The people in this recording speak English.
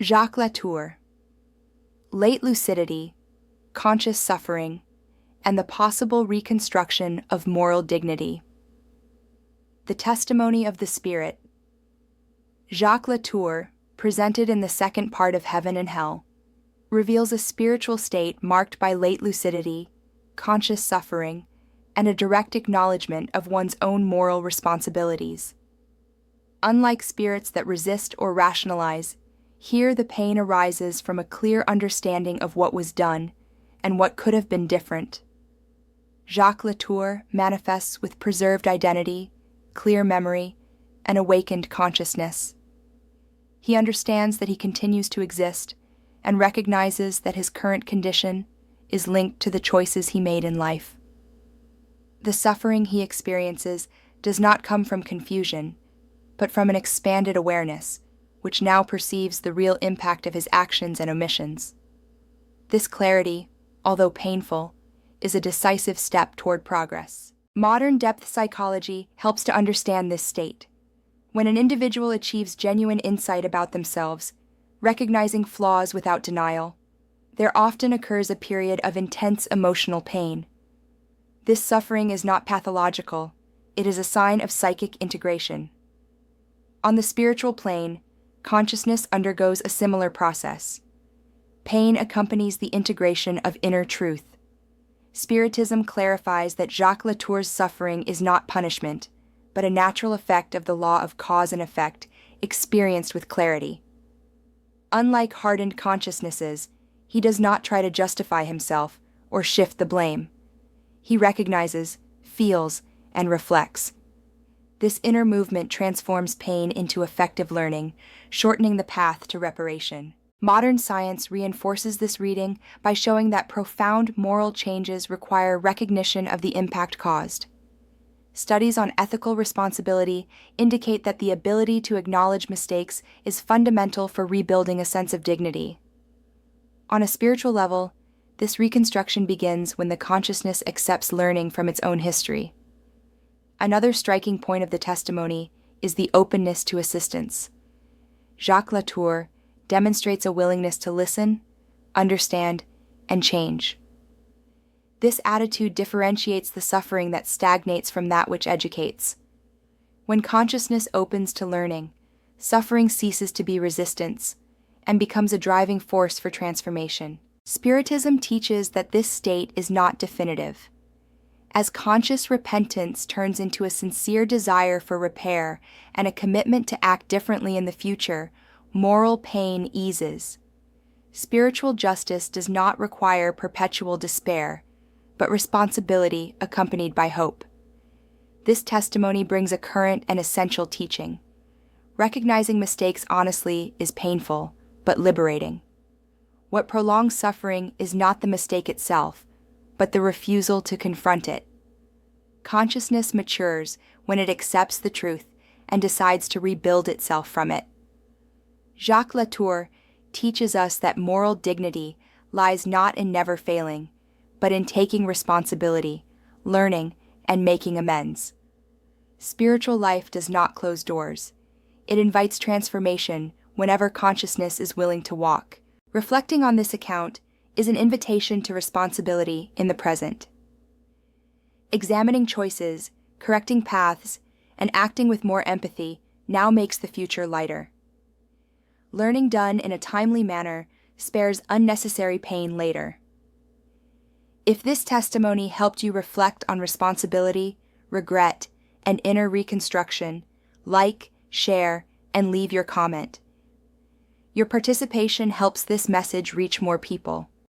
Jacques Latour. Late lucidity, conscious suffering, and the possible reconstruction of moral dignity. The testimony of the Spirit. Jacques Latour, presented in the second part of Heaven and Hell, reveals a spiritual state marked by late lucidity, conscious suffering, and a direct acknowledgement of one's own moral responsibilities. Unlike spirits that resist or rationalize, here the pain arises from a clear understanding of what was done and what could have been different. Jacques Latour manifests with preserved identity, clear memory, and awakened consciousness. He understands that he continues to exist and recognizes that his current condition is linked to the choices he made in life. The suffering he experiences does not come from confusion, but from an expanded awareness, which now perceives the real impact of his actions and omissions. This clarity, although painful, is a decisive step toward progress. Modern depth psychology helps to understand this state. When an individual achieves genuine insight about themselves, recognizing flaws without denial, there often occurs a period of intense emotional pain. This suffering is not pathological, it is a sign of psychic integration. On the spiritual plane, consciousness undergoes a similar process. Pain accompanies the integration of inner truth. Spiritism clarifies that Jacques Latour's suffering is not punishment, but a natural effect of the law of cause and effect experienced with clarity. Unlike hardened consciousnesses, he does not try to justify himself or shift the blame. He recognizes, feels, and reflects. This inner movement transforms pain into effective learning, shortening the path to reparation. Modern science reinforces this reading by showing that profound moral changes require recognition of the impact caused. Studies on ethical responsibility indicate that the ability to acknowledge mistakes is fundamental for rebuilding a sense of dignity. On a spiritual level, this reconstruction begins when the consciousness accepts learning from its own history. Another striking point of the testimony is the openness to assistance. Jacques Latour demonstrates a willingness to listen, understand, and change. This attitude differentiates the suffering that stagnates from that which educates. When consciousness opens to learning, suffering ceases to be resistance and becomes a driving force for transformation. Spiritism teaches that this state is not definitive. As conscious repentance turns into a sincere desire for repair and a commitment to act differently in the future, moral pain eases. Spiritual justice does not require perpetual despair, but responsibility accompanied by hope. This testimony brings a current and essential teaching. Recognizing mistakes honestly is painful, but liberating. What prolongs suffering is not the mistake itself, but the refusal to confront it. Consciousness matures when it accepts the truth and decides to rebuild itself from it. Jacques Latour teaches us that moral dignity lies not in never failing, but in taking responsibility, learning, and making amends. Spiritual life does not close doors. It invites transformation whenever consciousness is willing to walk. Reflecting on this account is an invitation to responsibility in the present. Examining choices, correcting paths, and acting with more empathy now makes the future lighter. Learning done in a timely manner spares unnecessary pain later. If this testimony helped you reflect on responsibility, regret, and inner reconstruction, like, share, and leave your comment. Your participation helps this message reach more people.